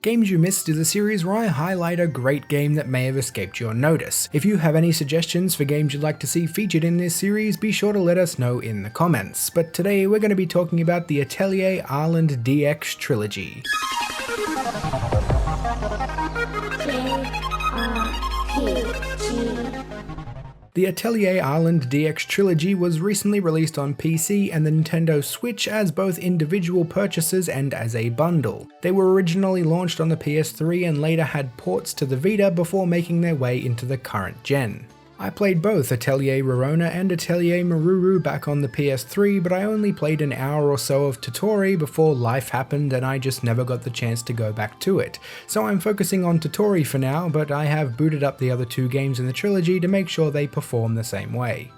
Games You Missed is a series where I highlight a great game that may have escaped your notice. If you have any suggestions for games you'd like to see featured in this series, be sure to let us know in the comments. But today we're going to be talking about the Atelier Arland DX Trilogy. The Atelier Arland DX Trilogy was recently released on PC and the Nintendo Switch as both individual purchases and as a bundle. They were originally launched on the PS3 and later had ports to the Vita before making their way into the current gen. I played both Atelier Rorona and Atelier Maruru back on the PS3, but I only played an hour or so of Totori before life happened and I just never got the chance to go back to it. So I'm focusing on Totori for now, but I have booted up the other two games in the trilogy to make sure they perform the same way.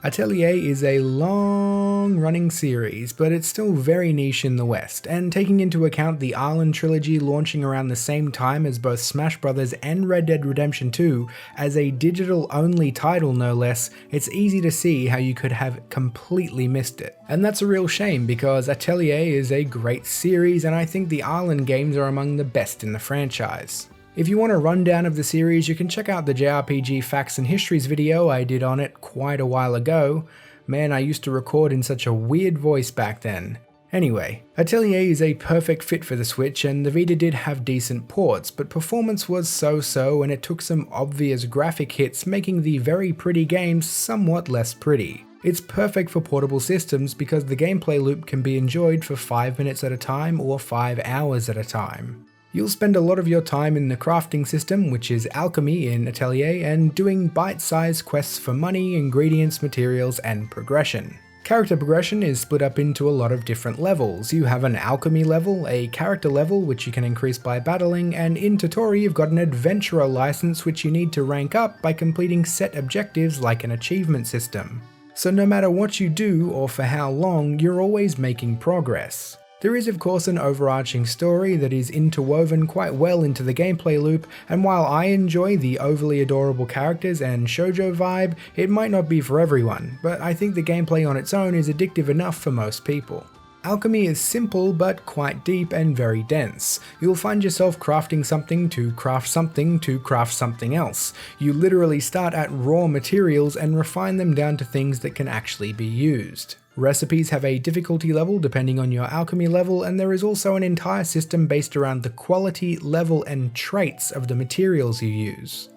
Atelier is a long-running series, but it's still very niche in the West, and taking into account the Arland trilogy launching around the same time as both Smash Bros. And Red Dead Redemption 2, as a digital-only title no less, it's easy to see how you could have completely missed it. And that's a real shame because Atelier is a great series, and I think the Arland games are among the best in the franchise. If you want a rundown of the series, you can check out the JRPG Facts and Histories video I did on it quite a while ago. Man, I used to record in such a weird voice back then. Anyway, Atelier is a perfect fit for the Switch and the Vita did have decent ports, but performance was so-so and it took some obvious graphic hits, making the very pretty game somewhat less pretty. It's perfect for portable systems because the gameplay loop can be enjoyed for 5 minutes at a time or 5 hours at a time. You'll spend a lot of your time in the crafting system, which is alchemy in Atelier, and doing bite-sized quests for money, ingredients, materials, and progression. Character progression is split up into a lot of different levels. You have an alchemy level, a character level which you can increase by battling, and in Totori you've got an adventurer license which you need to rank up by completing set objectives like an achievement system. So no matter what you do or for how long, you're always making progress. There is of course an overarching story that is interwoven quite well into the gameplay loop, and while I enjoy the overly adorable characters and shoujo vibe, it might not be for everyone, but I think the gameplay on its own is addictive enough for most people. Alchemy is simple but quite deep and very dense. You'll find yourself crafting something to craft something to craft something else. You literally start at raw materials and refine them down to things that can actually be used. Recipes have a difficulty level depending on your alchemy level, and there is also an entire system based around the quality, level, and traits of the materials you use.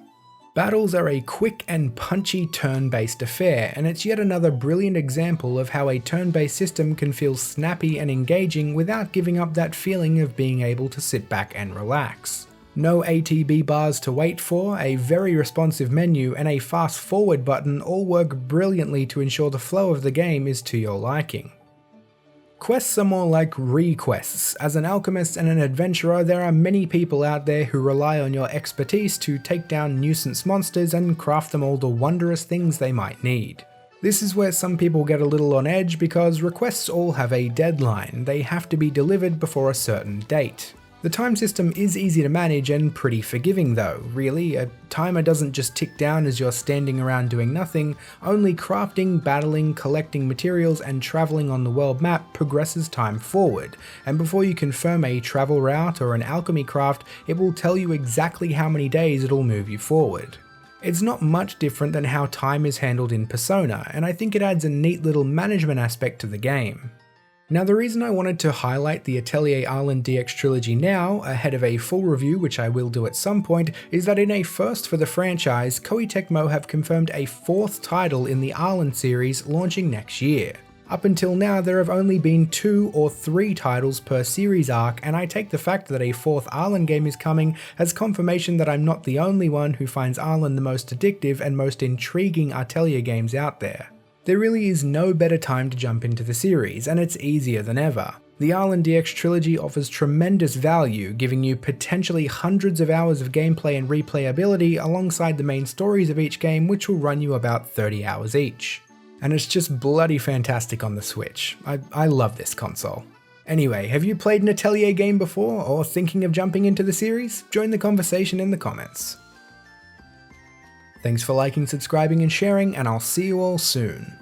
Battles are a quick and punchy turn-based affair, and it's yet another brilliant example of how a turn-based system can feel snappy and engaging without giving up that feeling of being able to sit back and relax. No ATB bars to wait for, a very responsive menu, and a fast forward button all work brilliantly to ensure the flow of the game is to your liking. Quests are more like requests. As an alchemist and an adventurer, there are many people out there who rely on your expertise to take down nuisance monsters and craft them all the wondrous things they might need. This is where some people get a little on edge because requests all have a deadline. They have to be delivered before a certain date. The time system is easy to manage and pretty forgiving though, really. A timer doesn't just tick down as you're standing around doing nothing, only crafting, battling, collecting materials and travelling on the world map progresses time forward, and before you confirm a travel route or an alchemy craft, it will tell you exactly how many days it'll move you forward. It's not much different than how time is handled in Persona, and I think it adds a neat little management aspect to the game. Now the reason I wanted to highlight the Atelier Arland DX Trilogy now, ahead of a full review which I will do at some point, is that in a first for the franchise, Koei Tecmo have confirmed a 4th title in the Arland series launching next year. Up until now there have only been 2 or 3 titles per series arc, and I take the fact that a 4th Arland game is coming as confirmation that I'm not the only one who finds Arland the most addictive and most intriguing Atelier games out there. There really is no better time to jump into the series, and it's easier than ever. The Arland DX Trilogy offers tremendous value, giving you potentially hundreds of hours of gameplay and replayability alongside the main stories of each game, which will run you about 30 hours each. And it's just bloody fantastic on the Switch. I love this console. Anyway, have you played an Atelier game before, or thinking of jumping into the series? Join the conversation in the comments. Thanks for liking, subscribing and sharing, and I'll see you all soon.